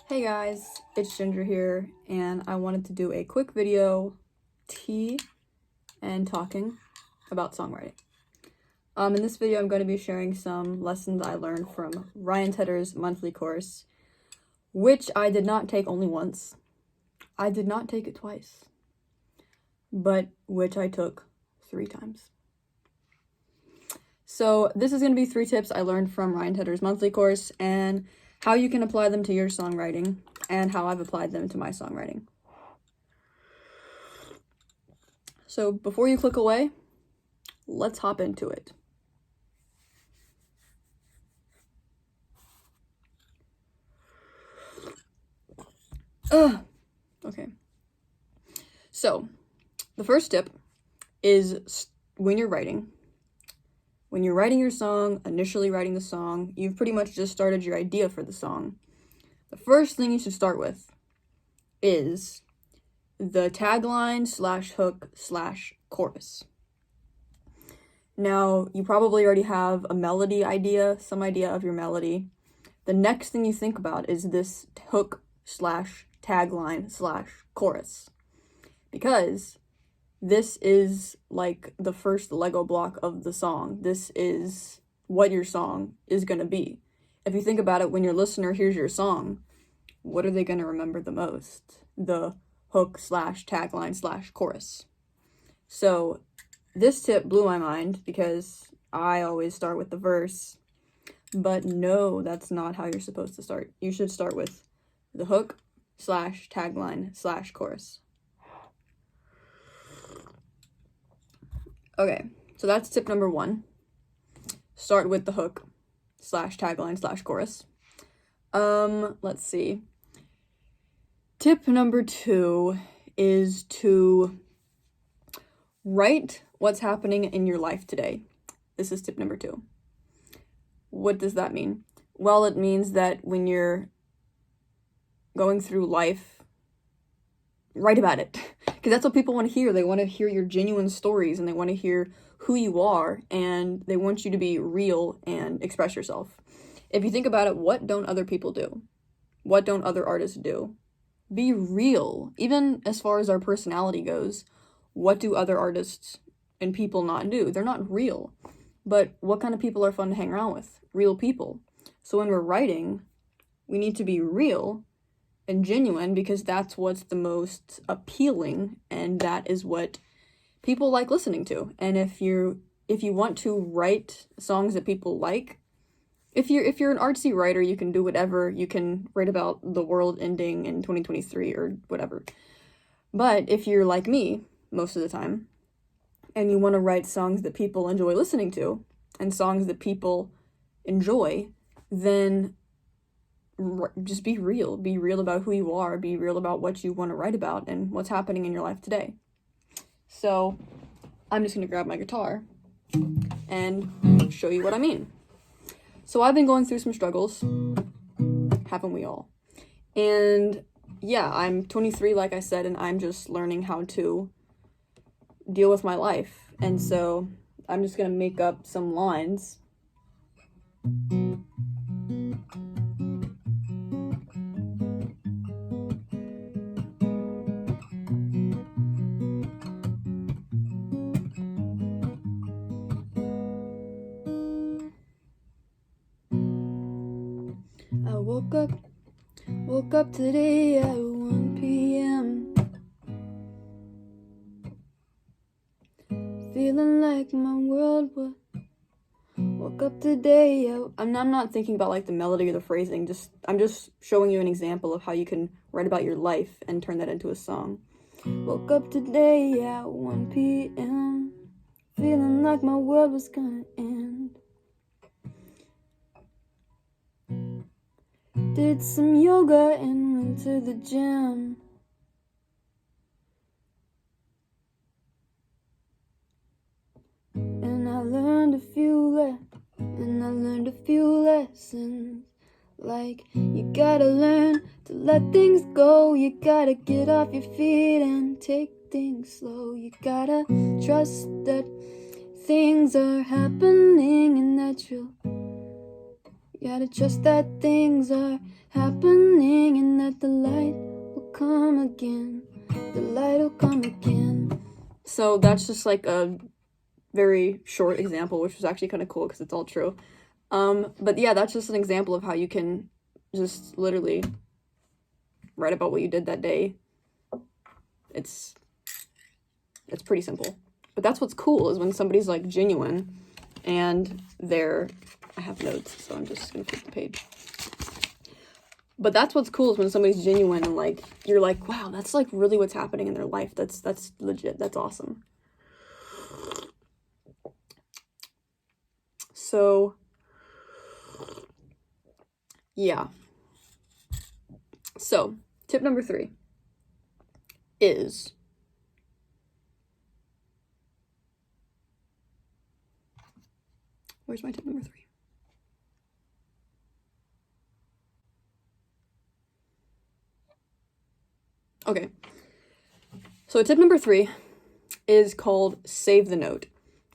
Hey guys, it's Ginger here, and I wanted to do a quick video, tea, and talking about songwriting. In this video, I'm going to be sharing some lessons I learned from Ryan Tedder's monthly course, which I did not take only once. I did not take it twice, but which I took 3 times. So this is going to be 3 tips I learned from Ryan Tedder's monthly course, and how you can apply them to your songwriting, and how I've applied them to my songwriting. So before you click away, let's hop into it. Okay. So the first tip is when you're writing your song, initially writing the song, you've pretty much just started your idea for the song. The first thing you should start with is the tagline / hook / chorus. Now, you probably already have a melody idea, some idea of your melody. The next thing you think about is this hook / tagline / chorus. Because this is like the first Lego block of the song. This is what your song is going to be. If you think about it, when your listener hears your song, what are they going to remember the most? The hook / tagline / chorus. So this tip blew my mind because I always start with the verse. But no, that's not how you're supposed to start. You should start with the hook / tagline / chorus. Okay, so that's tip number 1. Start with the hook / tagline / chorus. Let's see. Tip number 2 is to write what's happening in your life today. This is tip number 2. What does that mean? Well, it means that when you're going through life, write about it. Because that's what people want to hear. They want to hear your genuine stories, and they want to hear who you are, and they want you to be real and express yourself. If you think about it, what don't other people do? What don't other artists do? Be real. Even as far as our personality goes, what do other artists and people not do? They're not real. But what kind of people are fun to hang around with? Real people. So when we're writing, we need to be real and genuine, because that's what's the most appealing, and that is what people like listening to. And if you want to write songs that people like, if you're an artsy writer, you can do whatever. You can write about the world ending in 2023 or whatever. But if you're like me most of the time, and you want to write songs that people enjoy listening to, and songs that people enjoy, then just be real. Be real about who you are. Be real about what you want to write about and what's happening in your life today. So I'm just going to grab my guitar and show you what I mean. So I've been going through some struggles, haven't we all? And yeah, I'm 23, like I said, and I'm just learning how to deal with my life. And so I'm just going to make up some lines. I woke up today at 1 p.m. Feeling like my world woke up today. I'm not thinking about like the melody or the phrasing. I'm just showing you an example of how you can write about your life and turn that into a song. Woke up today at 1 p.m. Feeling like my world was gonna end. Did some yoga and went to the gym. And I learned a few lessons. Like, you gotta learn to let things go. You gotta get off your feet and take things slow. You gotta trust that things are happening and that you gotta trust that things are happening and that again, the light will come again. So that's just like a very short example, which was actually kind of cool because it's all true. But yeah, that's just an example of how you can just literally write about what you did that day. It's pretty simple. But that's what's cool, is when somebody's like genuine and I have notes, so I'm just gonna flip the page. But that's what's cool, is when somebody's genuine and like you're like, wow, that's like really what's happening in their life. That's legit. That's awesome. So yeah. So tip number 3 is where's my tip number 3? Okay. So tip number 3 is called save the note.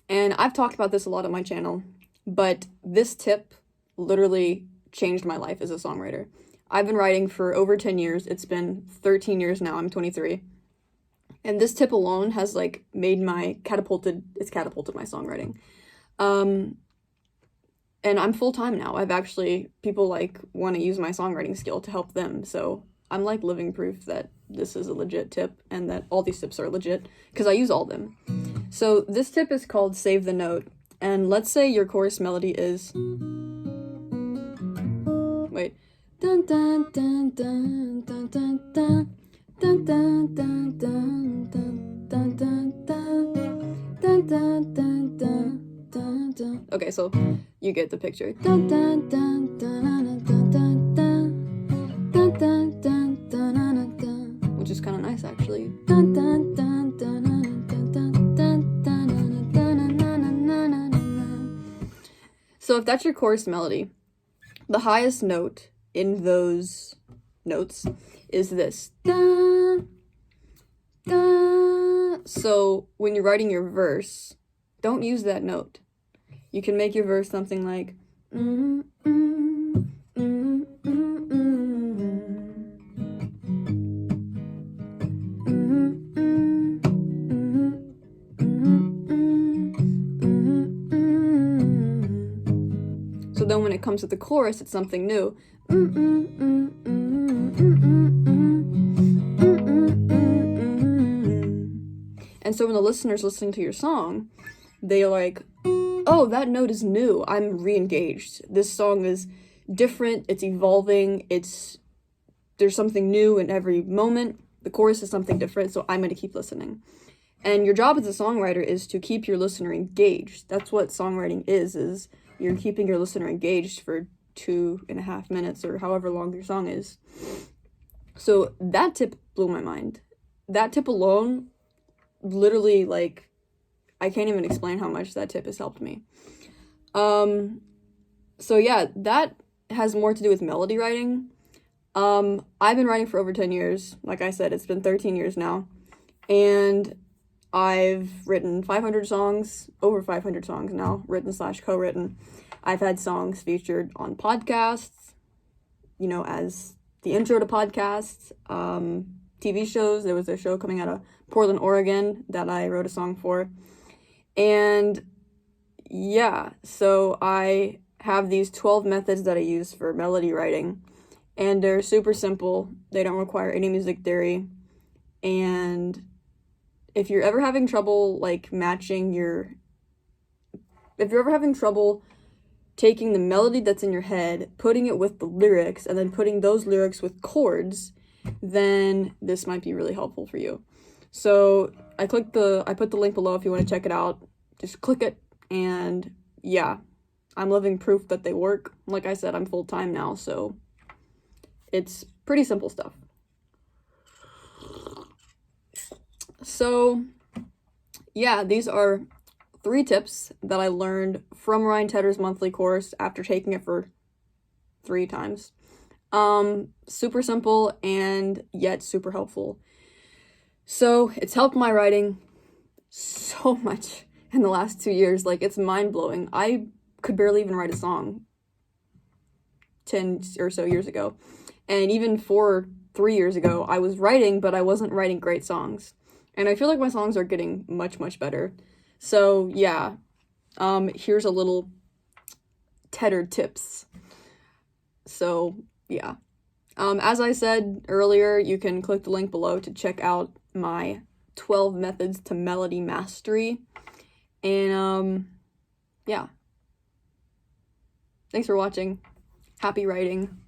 And I've talked about this a lot on my channel, but this tip literally changed my life as a songwriter. I've been writing for over 10 years. It's been 13 years now. I'm 23. And this tip alone has like catapulted my songwriting. And I'm full-time now. People like want to use my songwriting skill to help them. So I'm like living proof that this is a legit tip and that all these tips are legit because I use all of them. So this tip is called save the note. And let's say your chorus melody is, wait, dun dun dun dun dun dun dun dun dun dun dun dun dun dun dun dun dun dun dun. Okay, so you get the picture. Dun dun dun dun dun dun dun dun dun dun dun dun, which is kind of nice actually. Dun dun dun dun dun dun dun dun dun dun. So if that's your chorus melody, the highest note in those notes is this. Da, da. So when you're writing your verse, don't use that note. You can make your verse something like so then when it comes to the chorus, it's something new. And so when the listener's listening to your song, they're like, oh, that note is new. I'm re-engaged. This song is different. It's evolving. There's something new in every moment. The chorus is something different, so I'm going to keep listening. And your job as a songwriter is to keep your listener engaged. That's what songwriting is you're keeping your listener engaged for 2.5 minutes or however long your song is. So that tip blew my mind. That tip alone, literally, like, I can't even explain how much that tip has helped me. So yeah, that has more to do with melody writing. I've been writing for over 10 years. Like I said, it's been 13 years now. And I've written 500 songs, over 500 songs now, written/co-written. I've had songs featured on podcasts, as the intro to podcasts, TV shows. There was a show coming out of Portland, Oregon that I wrote a song for. And yeah, so I have these 12 methods that I use for melody writing, and they're super simple. They don't require any music theory. And if you're ever having trouble if you're ever having trouble taking the melody that's in your head, putting it with the lyrics, and then putting those lyrics with chords, then this might be really helpful for you. So I put the link below if you want to check it out. Just click it, and yeah, I'm living proof that they work. Like I said, I'm full-time now, so it's pretty simple stuff. So yeah, these are 3 tips that I learned from Ryan Tedder's monthly course after taking it for 3 times. Super simple and yet super helpful. So it's helped my writing so much in the last 2 years. Like, it's mind-blowing. I could barely even write a song 10 or so years ago. And even 4 3 years ago, I was writing, but I wasn't writing great songs. And I feel like my songs are getting much, much better. So, yeah. Here's a little Tedder tips. So, yeah. As I said earlier, you can click the link below to check out my 12 methods to melody mastery. And, yeah. Thanks for watching. Happy writing.